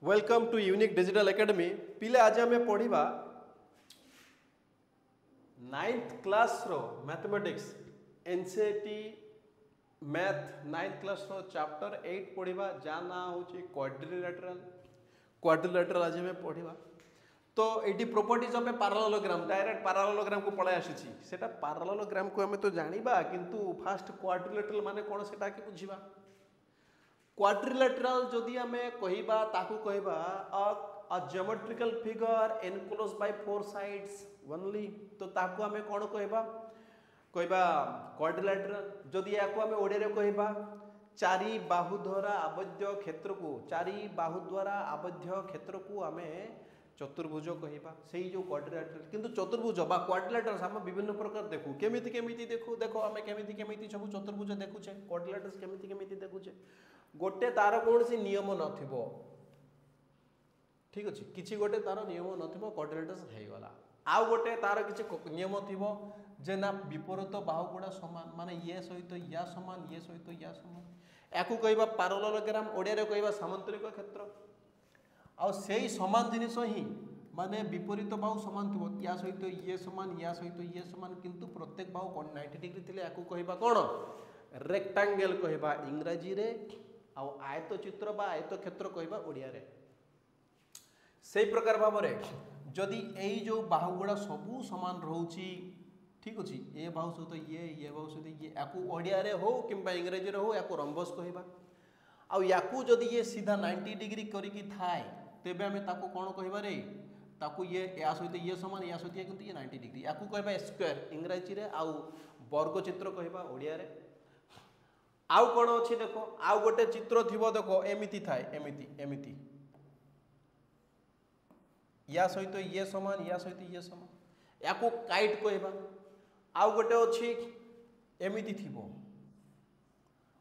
Welcome to unique digital academy पिले आज आम पढ़ा 9th क्लास रो mathematics NCERT math 9th class रो चैप्टर 8 पढ़ा जहाँ ना हूँ क्वाड्रिलेटरल आज आम पढ़ा तो ये properties of a parallelogram direct parallelogram को पळाई आसी सेटा पैरेललोग्राम को आम तो जानिबा किंतु फास्ट क्वाड्रिलेटरल माने कोन सेटा के बुझिबा क्वाड्रिलेटरल जदि आम कहबा ताकू कहबा a geometrical figure enclose by four sides only तो ताकू आम कौन कहबा कहबा क्वाड्रिलेटरल जदि याकू आम ओडिया रे कहबा चारि बाहु द्वारा आबद्ध क्षेत्र को चारि बाहु द्वारा आबद्ध क्षेत्र को आम चतुर्भुज कहबा से जो क्वाड्रिलेटरल किंतु चतुर्भुज बा क्वाड्रिलेटरल आम विभिन्न प्रकार देखू केमिति केमिति देखू देखो आम केमिति केमिति सब चतुर्भुज देखुचे क्वाड्रिलेटरल केमिति केमिति देखुचे गोटे तार कौन सी नियम नथिबो ठीक अच्छे किसी गोटे तार नियम नथिबो क्वाड्रिलेटरल हेगला आउ गोटे तार किसी नियम थिबो जे ना विपरीत बाहु गुड़ा समान माने ये सहित या समान ये सहित या समान याकू कहबा पैरेललोग्राम ओडिया रे कहबा सामांतरिक क्षेत्र आ सेही समान जिनिस ही माने विपरीत बाहु समान थिबो या सहित ये समान या सहित ये समान किंतु प्रत्येक बाहु 90 डिग्री थिले याकू कहबा कोन रेक्टेंगल कहबा इंग्रजी रे आ आयत चित्र बा आयत क्षेत्र कहबा ओडिया रे सेही प्रकार भाव रे जदि एई जो बाहु गुड़ा सबू समान रहउची ठीक अछि ए बाहु सहित ये बाहु सहित ये याकू ओडिया रे हो किंबा इंग्रजी रे हो याकू रंबस कहबा आ याकू जदि ये सीधा 90 डिग्री करिकी थाए तेबे हमें ताको कोन कहबा रे ताको ये या सहित ये समान या सहित ये किंतु ये 90 डिग्री याकू कहबा स्क्वायर इंग्रजी रे आउ वर्ग चित्र कहबा ओडिया रे आउ कोन अछि देखो आउ गोटे चित्र थिबो देखो एमिति थाए एमिति एमिति या सहित ये समान या सहित ये समान याकू काइट कहबा आउ गोटे अछि एमिति थिबो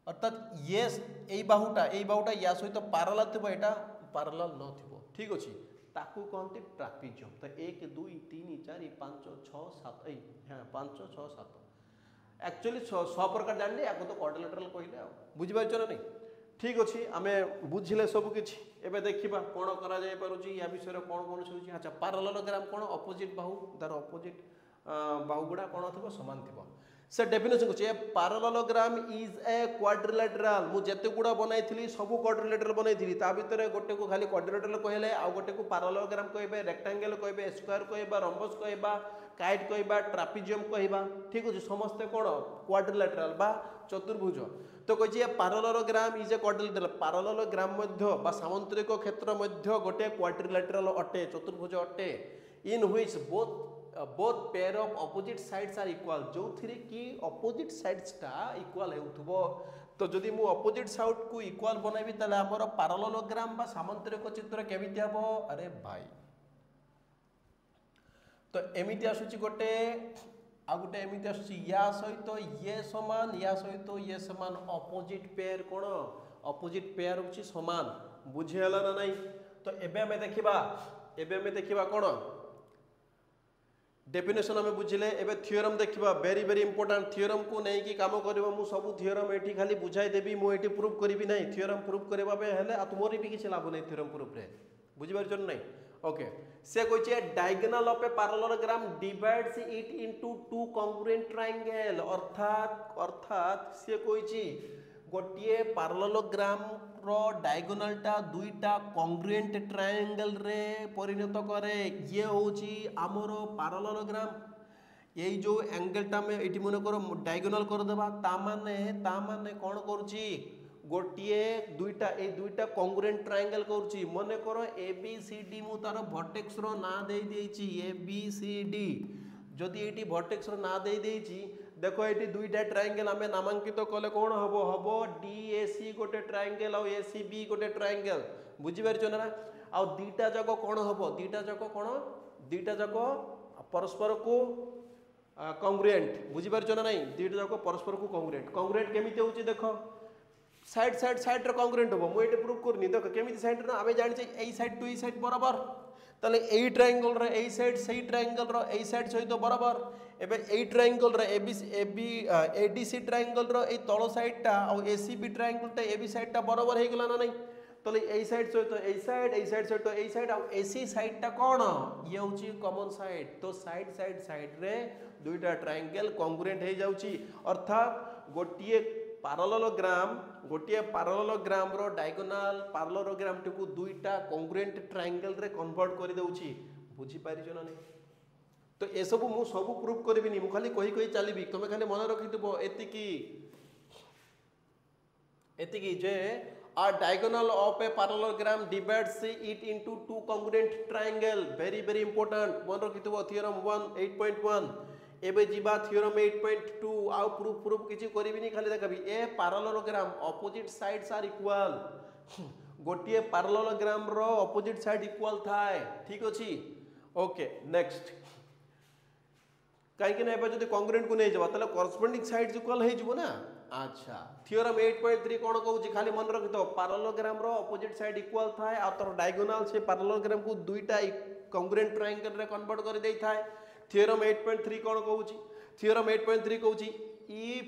अर्थात ये एई बाहुटा या सहित पैरेलल थिबो एटा पैरेलल न थिबो ठीक अछि ताकू कहते ट्रापिजियम तो 1 2 3 4 5 6 7 ए हां 5 6 7 एक्चुअली 100 प्रकार जानले याको तो क्वाड्रिलेटरल कहले आ बुझि पाछो ना नहीं ठीक अछि आमे बुझिले सब किछि एबे देखिबा कोन करा जाय पारुची या विषय रे कोन कोन होची अच्छा पैरेललोग्राम कोन अपोजिट बाहु तार अपोजिट बाहु गुडा कोन थिबो समान थिबो से डेफिनेशन कुछ पैरेललोग्राम इज ए क्वाड्रिलेटरल मु जते गुडा बनाइथिली सब क्वाड्रिलेटरल बनाइथिली ता भितरे गोटे को खाली क्वाड्रिलेटरल कहले आ गोटे को पैरेललोग्राम कहबे रेक्टेंगल कहबे स्क्वायर कहबा रंबस कहबा काइट कहबा ट्रापिजियम कहबा ठीक अछि समस्त कोन क्वाड्रिलेटरल बा चतुर्भुज तो कहछि a parallelogram is a quadrilateral parallelogram मध्य बा सामांतरिक क्षेत्र मध्य गोटे क्वाड्रिलेटरल अटे चतुर्भुज अटे in which both pair of opposite sides are equal जो थिरे कि ऑपोजिट साइड्स टा इक्वल हेउथबो तो जदि मु ऑपोजिट साइड को इक्वल बनाइबी तले हमर पैरेललोग्राम बा सामांतरिक चित्र केमिति हबो अरे भाई तो एमिति आसुची गोटे आ गोटे एमिति आसुची या सहित ये समान ऑपोजिट पेयर कोन ऑपोजिट पेयर होची समान बुझी हला ना नहीं तो एबे हमें देखिबा कोन डेफिनेशन हमें बुझिले एबे थ्योरम देखिबा वेरी वेरी इंपोर्टेंट थ्योरम को नहीं कि काम करबो मु सब थ्योरम एठी खाली बुझाई देबी मु एठी प्रूफ करबी नहीं थ्योरम प्रूफ करबा बे हेले आ तुमरी भी किछ लाभ नहीं थ्योरम प्रूफ रे बुझि पारछन नहीं ओके से कोइ छे diagonal of a parallelogram divides it into two congruent triangle अर्थात से कोइ छी गोटिए पैरेललोग्राम रो डायगोनल टा दुईटा कॉन्ग्रुएंट ट्रायंगल रे परिणत करे ये होची हमरो पैरेललोग्राम ये जो एंगल टा में एटी मन करो डायगोनल कर देबा ता माने कोन करूची गोटिए दुईटा कॉन्ग्रुएंट ट्रायंगल करूची मने करो ABCD मु तार वर्टेक्स रो ना दे देइची ABCD जदि एटी वर्टेक्स रो ना दे देइची देखो ये दुईटा ट्रायंगल आम नामांकित कले कौन हम हम DAC गोटे ट्रायंगल और ACB गोटे ट्रायंगल बुझीपार ना आ दीटा जाक कौन हम दीटा जाक परस्पर को कॉन्ग्रुएंट बुझीपार ना नहीं दीटा जाक परस्पर को कॉन्ग्रुएंट केमिति होची देखो साइड रे कॉन्ग्रुएंट हम मुझे प्रूफ करनी देख केमिति साइड ना आम जानी ए साइड टू ए साइड बराबर ताले एई ट्रायंगल रे एई साइड सही ट्रायंगल रो एई साइड सहित बराबर एबे एई ट्रायंगल रे ADC ट्रायंगल रो एई तळो साइड टा और ACB ट्रायंगल टा AB साइड टा बराबर हे गेला ना नहीं तो ये साइड सहित ये साइड सहित ये साइड आ एसी साइडटा कौन ये हूँ कॉमन साइड तो साइड रे दुईटा ट्रायंगल कॉन्ग्रुएंट हो जाउची अर्थात गोटे पैरेललोग्राम रो डायगोनाल पैरेललोग्राम टिकु दुईटा कॉन्ग्रुएंट ट्रायंगल रे कन्वर्ट कर दउची बुझी पारिछ ना नहीं तो ए सब मु सब प्रूफ करबिनी मु खाली कही चलीबी तुम खाली मन रखिथबो एतिकी जे a diagonal of a parallelogram divides it into two congruent triangle very important मन रखिथबो theorem 1 8.1 एबे जीवा theorem 8.2 आउ प्रूफ किछि करबिनी खाली देखबी ए parallelogram opposite sides are equal गोटिए parallelogram row opposite side equal थाए ठीक अछि ओके नेक्स्ट कहीं ना जब कॉन्ग्रुएंट को नहीं जावा ताले कॉरस्पोंडिंग साइड्स इक्वल हो जिवो ना अच्छा थ्योरम 8.3 कोन कहूची खाली मन रखितो पैरेललोग्राम रो ऑपोजिट साइड इक्वल थाए आ तोर डायगोनल से पैरेललोग्राम को दुईटा कॉन्ग्रुएंट ट्रायंगल रे कन्वर्ट कर देई थाए थ्योरम 8.3 कोन कहूची थ्योरम 8.3 कहूची if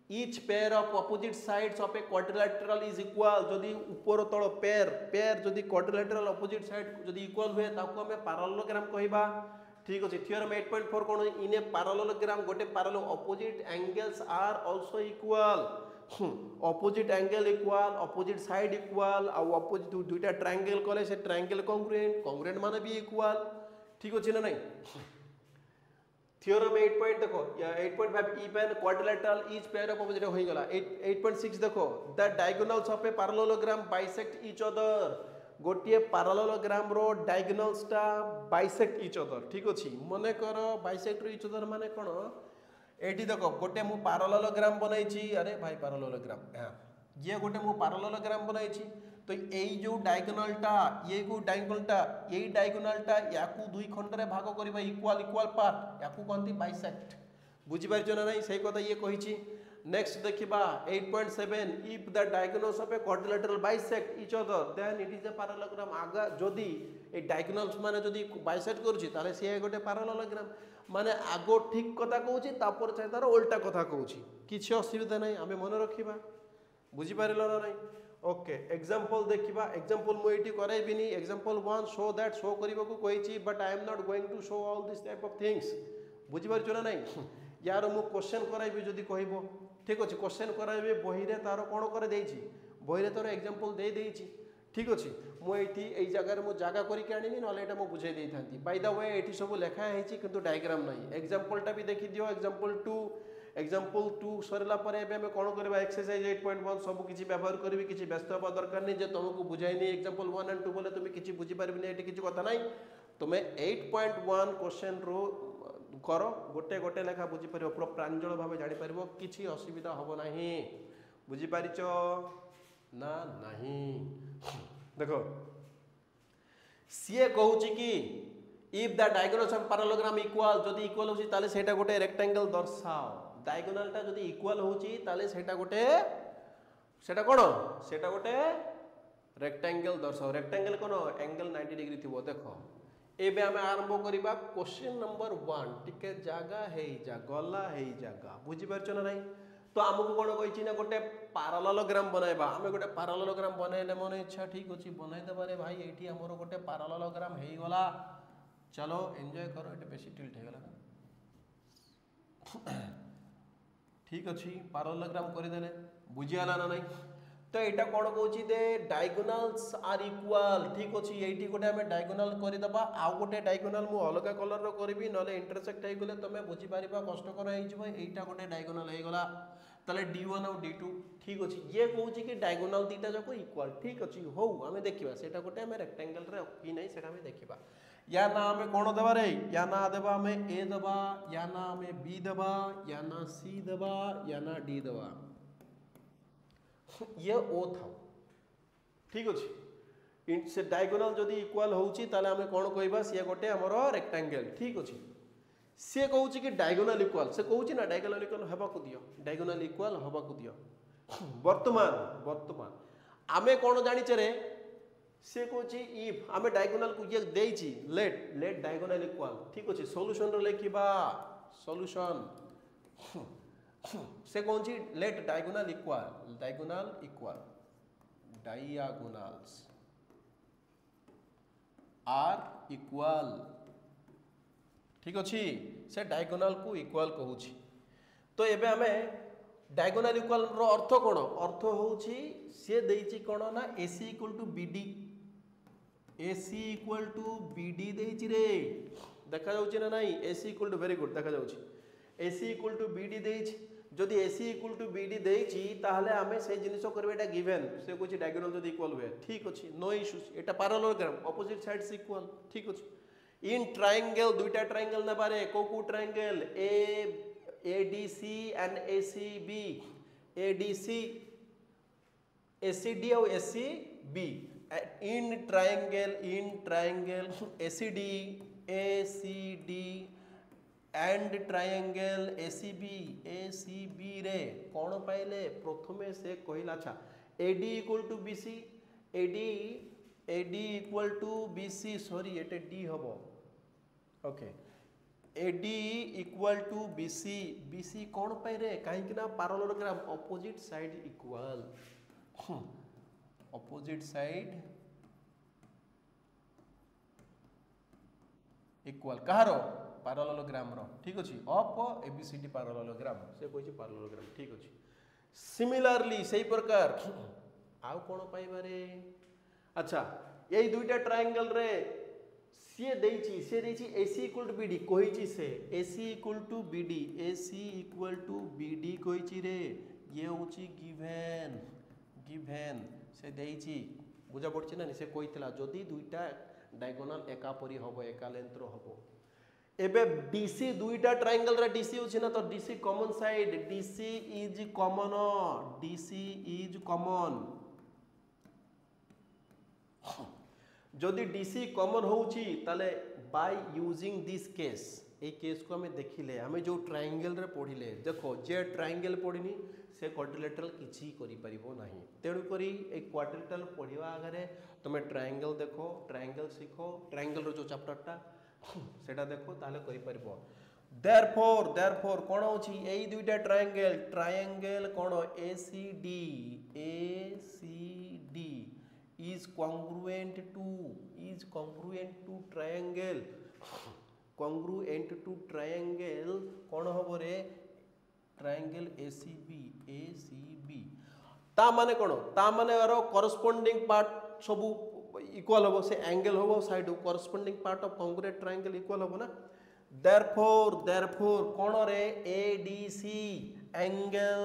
each pair of opposite sides of a quadrilateral is equal जदी ऊपर तळ पेयर जदी क्वाड्रिलेटरल ऑपोजिट साइड जदी इक्वल हुए ताको हमें पैरेललोग्राम कहिबा ठीक अछि थ्योरम 8.4 कोन इन ए पैरेललोग्राम गोटे parallel opposite angles are also equal opposite angle equal opposite side equal आ ऑपोजिट दुईटा ट्रायंगल कले से ट्रायंगल कॉन्ग्रुएंट माने भी इक्वल ठीक अछि ना नहीं थ्योरम 8. देखो या 8.5 if an quadrilateral each pair of opposite हो गला 8.6 देखो the diagonals of a parallelogram bisect each other गोटे पैरेललोग्राम रो डायगोनल्स टा बाइसेक्ट ईच अदर ठीक अछि मने कर बाइसेक्ट ईच अदर माने कोन एठी देखो गोटे मु पैरेललोग्राम बनाइछि अरे भाई पैरेललोग्राम हां ये गोटे मु पैरेललोग्राम बनाइछि तो एई जो डायगोनल टा ये को डायगोनल टा याकू दुई खंड रे भाग करबा इक्वल पार्ट याकू कोनती बाइसेक्ट बुझि पारछ ना नहीं सही कथा ये कहिछि नेक्स्ट देखिबा 8.7 if the diagonals of a quadrilateral bisect each other then it is a parallelogram आगा जदी ए डायगोनल्स माने जदी बाइसेक्ट करूछि ताले से गोटे पैरेललोग्राम माने आगो ठीक कथा कहूछि तापर चाहे तार उल्टा कथा कहूछि किछि असुविधा नहीं हमें मन रखिबा बुझि पारिलो ना नहीं ओके एग्जांपल देखिबा एग्जांपल मु एटी कराइबिनी एग्जांपल 1 शो दैट शो करिबा को कहिछि but I am not going to show all this type of things बुझि पारछ ना नहीं यार मु क्वेश्चन कराइबी जदी कहइबो ठीक अछि क्वेश्चन कराइबे बही रे तार कोन करे देइछि बही रे तार एग्जांपल दे देइछि ठीक अछि मु एटी एई जगह रे मु जागा करि के आनिनी नले एटा मु बुझाई देई थांती बाय द वे एटी सब लेखा हेछि किंतु डायग्राम नाही एग्जांपल टा भी देखि दियो एग्जांपल 2 सरला परे एबे हम कोन करबा एक्सरसाइज 8.1 सब किछि व्यवहार करबी किछि व्यस्त होबा दरकार नै जे तुमको बुझाई नै एग्जांपल 1 एंड 2 बोले तुम किछि बुझी परबी नै एटी किछि कथा नै तुमे 8.1 क्वेश्चन रो करो गोटे गोटे लेखा बुझी परिबो पूरा प्रांजल भाबे जानि परिबो किछि असुविधा होबो नाही बुझी पारिचो ना नहीं देखो सीए कहूची कि if the diagonals of parallelogram equal जदी इक्वल होची ताले सेटा गोटे रेक्टेंगल दर्शाओ डायगोनल टा जदी इक्वल होची ताले सेटा गोटे सेटा कोन सेटा गोटे रेक्टेंगल दर्शाओ रेक्टेंगल कोन एंगल 90 डिग्री थिबो देखो एबे हम आरंभ करिबा क्वेश्चन नंबर 1 टिके जागा हेई जा गला हेई जागा बुझी परछ ना नहीं तो हमको कोन कहिछि ना गोटे पैरेललोग्राम बनाइबा हमें गोटे पैरेललोग्राम बनाइले मन इच्छा ठीक अछि बनाइ देबा रे भाई एठी हमरो गोटे पैरेललोग्राम हेई गला चलो एन्जॉय करो एटे बेसी टिल्ट हे गला ठीक अछि पैरेललोग्राम करि देले बुझियाला ना नहीं तो एटा कोन कहूछि दे डायगोनल्स आर इक्वल ठीक अछि एठी गोटे हमें डायगोनल करि दबा आ गोटे डायगोनल मु अलगा कलर रो करबी नले इंटरसेक्ट हे गले तमे बुझी पारिबा कष्ट कर हे जबो एटा गोटे डायगोनल हे गला तले d1 और d2 ठीक अछि ये कहूछि कि डायगोनल दीटा जको इक्वल ठीक अछि हो हमें देखिबा सेटा गोटे हमें रेक्टेंगल रे कि नै सेटा हमें देखिबा या ना हमें कोन देबा रे या ना देबा हमें a देबा या ना हमें b देबा या ना c देबा या ना d देबा ये ओ था ठीक अछि से डायगोनल जदी इक्वल होउची ताले हमें कोन कहबा से गोटे हमरो रेक्टेंगल ठीक अछि से कहूची कि डायगोनल इक्वल से कहूची ना डायगोनल इक्वल हबा को दियो डायगोनल इक्वल हबा को दियो वर्तमान आमे कोन जानि चरे से कहूची इफ आमे डायगोनल को ये देइची लेट डायगोनल इक्वल ठीक अछि सॉल्यूशन रो लेखिबा सॉल्यूशन से कहूची let diagonal equal diagonals are equal ठीक अच्छी से डायगोनाल को इक्वाल कहूची तो एबे आमे डायगोनाल इक्वाल रो अर्थ कोन अर्थ होउची से देइची कोन ना AC equal to BD AC equal to BD देइची रे देखा जाउची ना नहीं AC equal to very good देखा जाउची AC इक्वल टू BD देइची जदि AC इक्वल टू BD देइची ताहले आमे से जिनिसो करबे एटा गिवन से कोची डायगोनाल जदि इक्वल हुए ठीक अछि नो इश्यूज एटा पैरेललोग्राम ऑपोजिट साइड्स इक्वल ठीक अछि इन ट्रायंगल दुईटा ट्रायंगल ने बारे को triangle ADC and ACB ADC ACD और ACB in triangle ACD ACD and triangle ACB रे कौन पाइले प्रथमे से कहला अच्छा AD equal to BC AD equal to BC sorry एटे D हबो okay AD equal to BC कौन पाइ रे काहे कि ना parallelogram opposite side equal opposite side equal कहारो पैरेललोग्राम रो ठीक अछि ऑफ ABCD पैरेललोग्राम से कोइ पैरेललोग्राम ठीक अछि सिमिलरली सही प्रकार आउ कोन पाइबा रे अच्छा यही दुईटा ट्रायंगल रे सी देइची AC इक्वल टू BD कहिची से AC इक्वल टू BD कहिची रे ये होची गिवन से देइची बुझा पड़छि ना से कहितला जदी दुईटा डायगोनाल एका परी हबो एका लेंथ रो हबो एबे DC दुईटा ट्रायंगल रे DC होछि ना तो DC common side DC is common जदि DC कॉमन होउची ताले by using this case A case को हमें देखिले हमें जो ट्रायंगल रे पढिले देखो जे ट्रायंगल पढिनी से क्वाड्रिलेटरल किछि करि परिबो नाही तेणु करी ए क्वाड्रिलेटरल पढिवा आगरे तुमे ट्रायंगल देखो ट्रायंगल सीखो ट्रायंगल रो जो चैप्टर टा सेटा देखो ताले करि परिबो therefore कोन होची एई दुईटा triangle cone ACD is congruent to triangle कोन हबो रे ट्रायंगल ACB ता माने कोन ता माने आरो कॉरेस्पोंडिंग पार्ट सब इक्वल हबो से एंगल हबो side corresponding part of congruent triangle equal हबो ना therefore कोन रे ADC angle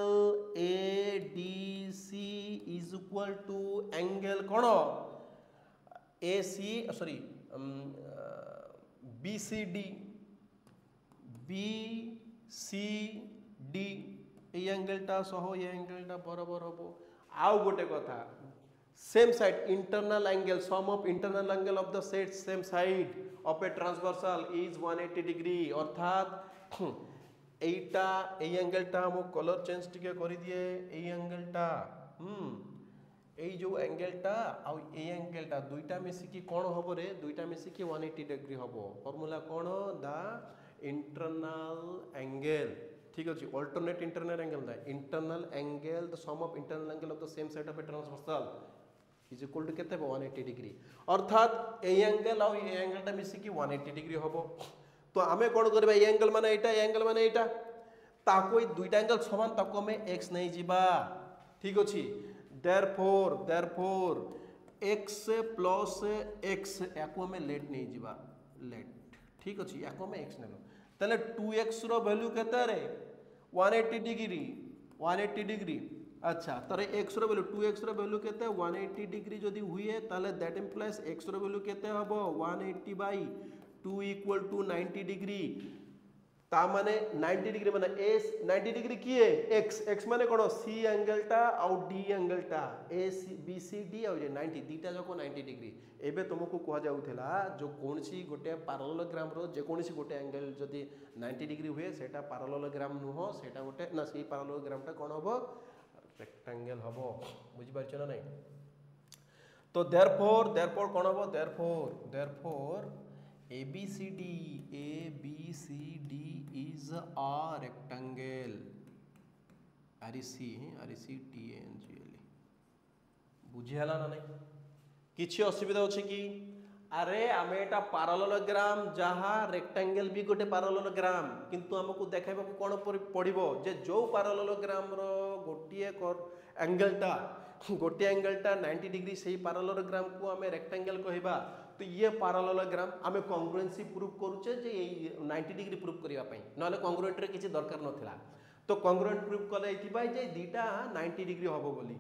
ADC is equal to angle cone BCD এই एंगलटा सह ये एंगलटा बराबर हबो आउ गोटे कथा same side internal angle sum of internal angle of the set same side of a transversal is 180 degree अर्थात एटा ए एंगलटा हम कलर चेंज टिके करि दिए ए एंगलटा ए जो एंगलटा आ ए एंगलटा दुईटा मिसी की कोन हबो रे दुईटा मिसी की 180 डिग्री हबो फार्मूला कोन द इंटरनल एंगल ठीक अछि alternate internal angle the internal angle the sum of internal angle of the same side of a transversal is equal to केते 180 डिग्री अर्थात ए एंगल आ ए एंगलटा मिसी की 180 डिग्री हबो तो आमे कोन करबे ए एंगल माने एटा ताको ए दुईटा एंगल समान ताको हमें x नहीं जिबा ठीक अछि therefore x plus x याको हमें लेट नहीं जिबा लेट ठीक अछि याको हमें x नेलो तले 2x रो वैल्यू केते रे 180 डिग्री अच्छा तरे x रो वैल्यू 2x रो वैल्यू केते 180 डिग्री जदी हुए ताले दैट इंप्लाइज x रो वैल्यू केते हबो 180 बाय 2 इक्वल टू 90 डिग्री ता माने 90 डिग्री माने s 90 डिग्री की है x माने कोन c एंगलटा और d एंगलटा BCD और 90 दीटा जको 90 डिग्री एबे तुमको कह जाउथला जो कोनसी गोटे पैरेललोग्राम रो जे कोनसी गोटे एंगल जदी 90 डिग्री हुए सेटा पैरेललोग्राम नुहो सेटा गोटे ना सी पैरेललोग्रामटा कोन हबो रेक्टेंगल हबो बुझि पारछ ना नहीं तो therefore कोन हबो therefore ABCD is a rectangle RECTANGLE बुझीगला ना नहीं किसी असुविधा अच्छे कि अरे आम एटा पारालोलोग्राम जहाँ रेक्टांगल भी गोटे पारालोलोग्राम किंतु आमको देखा कौन पड़ो जे जो पारालोलोग्राम गोटे एंगलटा गोटे एंगलटा 90 डिग्री से पारालोलोग्राम को आम रेक्टांगल कहवा तो ये पारालोलोग्राम आम कॉन्ग्रुएंसी प्रूव करुचे जे 90 डिग्री प्रूव करने ना कॉन्ग्रुएंट किसी दरकार नाला तो कॉन्ग्रुएंट प्रूव कले जे दुईटा 90 डिग्री हम बोली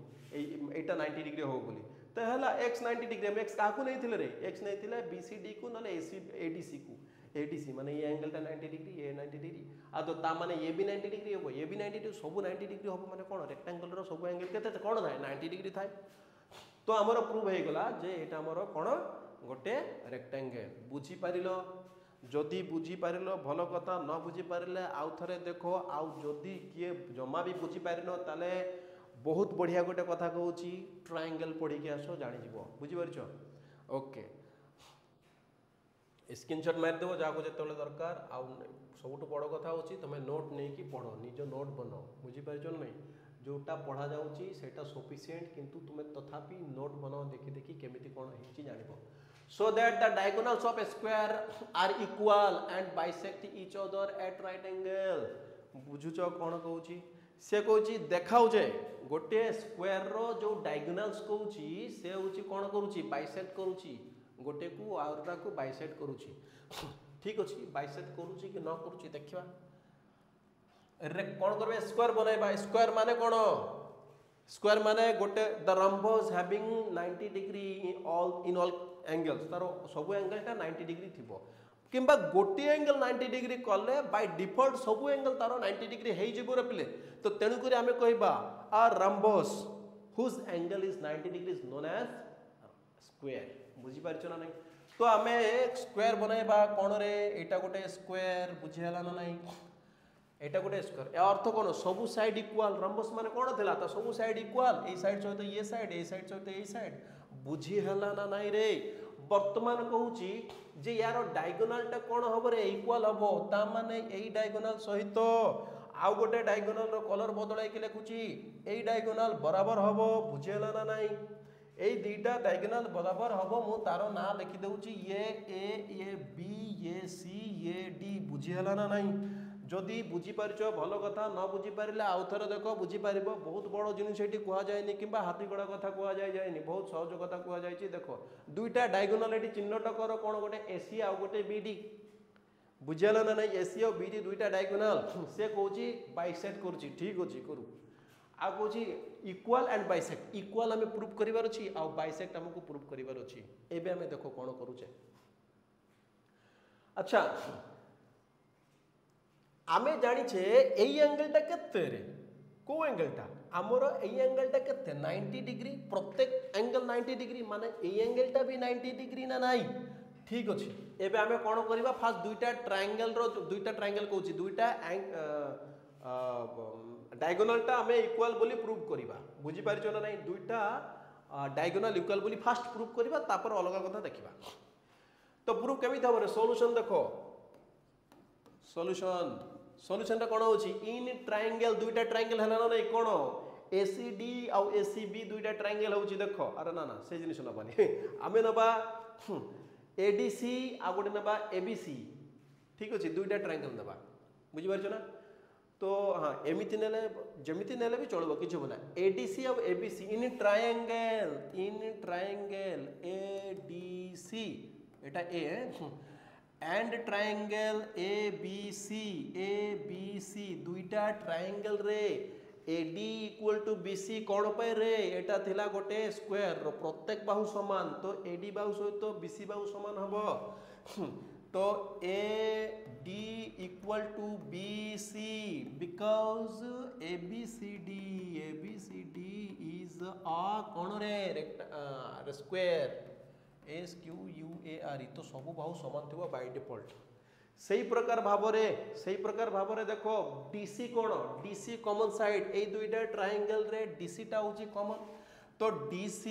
एटा 90 डिग्री हम बोली तो है एक्स 90 डिग्री हम एक्स क्या नहीं रे एक्स नहीं बीसीडी को ना एडीसी को एडीसी माने ये एंगलटा 90 डिग्री ये 90 डिग्री आ तो ता माने ये भी 90 डिग्री हम ये भी 90 डिग्री सब 90 डिग्री हम माने कौन रेक्टांगल रो सब एंगल केते कौन थाए 90 डिग्री थाए तो आमर प्रूव हो गला जे एटा आमर कौन गोटे रेक्टांगल बुझी पारिलो जदि बुझी पारिलो भल कथा न बुझी पारिले आउ थरे देखो आउ जदि किए जमा भी बुझी पारिनो ताले बहुत बढ़िया गोटे कथा कहूँ ट्रायंगल पढ़ी के आस जानीज बुझीपार ओके स्क्रीनशॉट मारिदेव जहाँ को जो दरकार आउ सब बड़ कथा हूँ तुम नोट नहीं कि पढ़ निज नोट बनाओ बुझीपार नहीं जोटा पढ़ा जाटा सफिशिएंट किंतु तुम्हें तथापि नोट बनाओ देखी देखी केमिति कौन है जान so that the diagonals of a square are equal and bisect each other at right angle बुझुच कौन कहूँ से कौची देखाऊ जे गोटे स्क्वायर रो जो डायगोनल्स कहूची से होची कौन करूची बाइसेक्ट करूची गोटे को आउरटा को बाइसेक्ट करूची ठीक अछि बाइसेक्ट करूची कि न करूची देखिबा रे कौन करबे स्क्वायर बनाइबा स्क्वायर माने कौन स्क्वायर माने गोटे the rhombus having 90 degree in all angles तारो सब एंगलटा 90 डिग्री थिबो किंबा गोटे एंगल 90 डिग्री कले बाय डिफॉल्ट सब एंगल तारो 90 डिग्री हेई जिवो रे पिले तो तेणु करी आमे कहबा a rhombus whose angle is 90 degree is known as square बुझी पारछ ना नहीं तो आमे एक स्क्वायर बनाइबा कोन रे एटा गोटे स्क्वायर बुझी हला ना नहीं एटा गोटे स्क्वायर या अर्थ कोन सब साइड इक्वल रम्बस माने कोन थिला त सब साइड इक्वल ए साइड सहित ये साइड ए साइड सहित ए साइड बुझी हला ना नहीं रे वर्तमान कहूची जे यार डायगोनालटा कौन हम रे इक्वल हम ता माने एई डायगोनाल सहित आउ गोटे डायगोनाल रो कलर बदलाई के लिखुची एई डायगोनाल बराबर हम बुझेला ना नहीं एई दुईटा डायगोनाल बराबर हम मु तारो ना लिखि देउची ये बी ये सी ये डी बुझेला ना नहीं जदि बुझी पारिछ भल कथा न बुझी पारिले आउ थरे देखो बुझी पारिबो बहुत बड़ जिनिस एठी कुआ जायनी किंबा हाथी गड़ा कथा कुआ जायनी बहुत सहज कथा कुआ जायछि देखो दुईटा डायगोनाल एठी चिन्हट कर कोन गोटे एसी आ गोटे बीडी बुझेला ना नहीं एसी और बीडी दुईटा डायगोनाल से कहूची बाइसेक्ट करूची ठीक अछि करू आ कहूची इक्वल एंड बाइसेक्ट इक्वल हमें प्रूफ करिवार अछि आ बाइसेक्ट हमको प्रूफ करिवार अछि एबे हमें देखो कोन करूचे अच्छा आमे जानिछे एई एंगलटा केते रे को एंगलटा हमरो एई एंगलटा केते 90 डिग्री प्रत्येक एंगल 90 डिग्री माने एई एंगलटा भी 90 डिग्री ना नाही ठीक अछि एबे आमे कोन करबा फास्ट दुईटा ट्रायंगल रो दुईटा ट्रायंगल कहूची दुईटा डायगोनलटा आमे इक्वल बोली प्रूव करबा बुझी पारिछो ना नाही दुईटा डायगोनल इक्वल बोली फास्ट प्रूव करबा तापर अलग कथा देखिबा तो प्रूव केमिति हबरे सॉल्यूशन देखो सॉल्यूशन सॉल्यूशन टा कोन होची इन ट्रायंगल दुईटा ट्रायंगल हला ना नहीं कोन एसीडी आ एसीबी दुईटा ट्रायंगल होची देखो अरे ना ना से जिनिस नबानी आमे नबा एडीसी आ गोटे नबा एबीसी ठीक अछि दुईटा ट्रायंगल नबा बुझी पारछ ना तो हां एमिति नेले जेमिति नेले भी चलबो किछ बोला एडीसी आ एबीसी इन ट्रायंगल एडीसी एटा ए एंड ट्रायंगल ABC दुईटा ट्रायंगल रे AD इक्वल टू BC कौन पे रे एटा थिला गोटे स्क्वायर रो प्रत्येक बाहु समान तो AD बाहु सहित BC बाहु समान हबो तो AD equal to BC because ABCD is a कौन रे स्क्वायर SQUARE तो सब बाहु समान थिबो बाय डिफॉल्ट सही प्रकार भावरे देखो DC कोण DC कॉमन साइड ए दुईटा ट्रायंगल रे DC टा होची कॉमन तो DC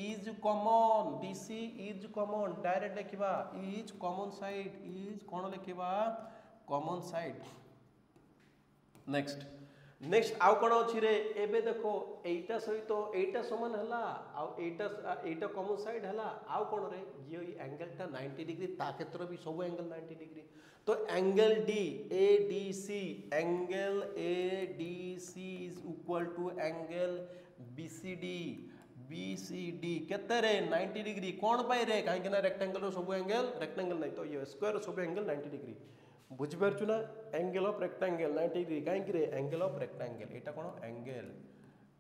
इज कॉमन डायरेक्ट लिखिबा इज कॉमन साइड इज कोण लिखिबा कॉमन साइड नेक्स्ट नेक्स्ट आउ कौन अच्छी रे एबे देखो एटा सहित एटा समान हला आउ एटा कॉमन साइड हला आउ कौन रे ये एंगलटा 90 डिग्री ता क्षेत्र भी सब एंगल 90 डिग्री तो angle D A D C is equal to angle B C D केते रे 90 डिग्री कौन पाई रे काहे ना रेक्टेंगल सब एंगल रेक्टेंगल नहीं तो ये स्क्वायर सब एंगल 90 डिग्री बुझी पारछु ना एंगल ऑफ रेक्टेंगल 90 डिग्री काहे रे angle of rectangle Etah cone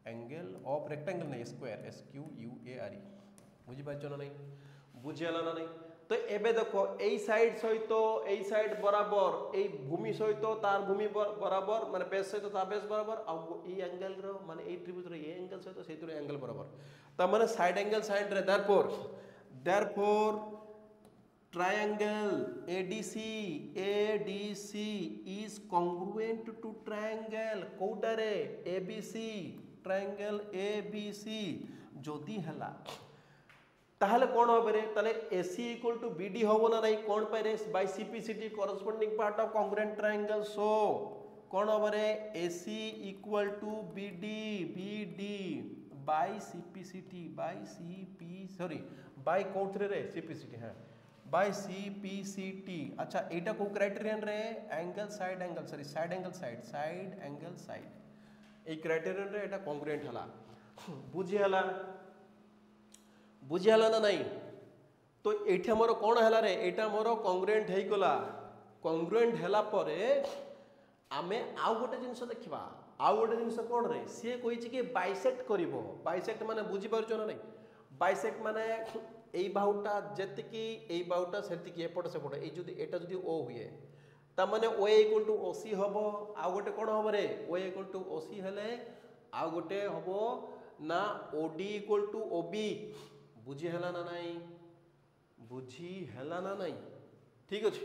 angle of rectangle नहीं square S Q U A R E बुझी पारछु ना नहीं बुझी हला ना नहीं तो एबे देखो एई साइड सहित एई साइड बराबर एई भूमि सहित तार भूमि बराबर माने बेस सहित ता बेस बराबर आ ई एंगल रो माने एई त्रिभुज रो ए एंगल सहित सेतुर एंगल बराबर त माने साइड एंगल साइड रे therefore triangle ADC is congruent to triangle कोउटारे ABC triangle ABC जदि हला ताहले कोन होबे रे ताले AC equal to BD होबो ना नहीं कोन पाइ रे by CPCT corresponding part of congruent triangle so कोन होबे रे AC equal to BD by CPCT by कोथरे रे CPCT हां बाय CPCT अच्छा एटा को क्राइटेरियन रे साइड एंगल साइड ए क्राइटेरियन रे एटा कॉन्ग्रुएंट हला बुझी हला ना नहीं तो एठा मोर कोन हला रे एटा मोर कॉन्ग्रुएंट हेई गला कॉन्ग्रुएंट हला परे आमे आउ गोटे जिंस देखिबा आउ गोटे जिंस कोन रे से कहि छि कि बाइसेक्ट करिवो बाइसेक्ट माने बुझी पारछो ना नहीं बाइसेक्ट माने এই বাহুটা যেতিকি এই বাহুটা সেতিকি এপট সেপট এই যদি এটা যদি ও হুয়ে তা মানে ও ইকুয়াল টু ওসি হবো আউ গোটে কোন হবো রে ও ইকুয়াল টু ওসি হেলে আউ গোটে হবো না ওডি ইকুয়াল টু ওবি বুঝি হেলা না নাই ঠিক আছে।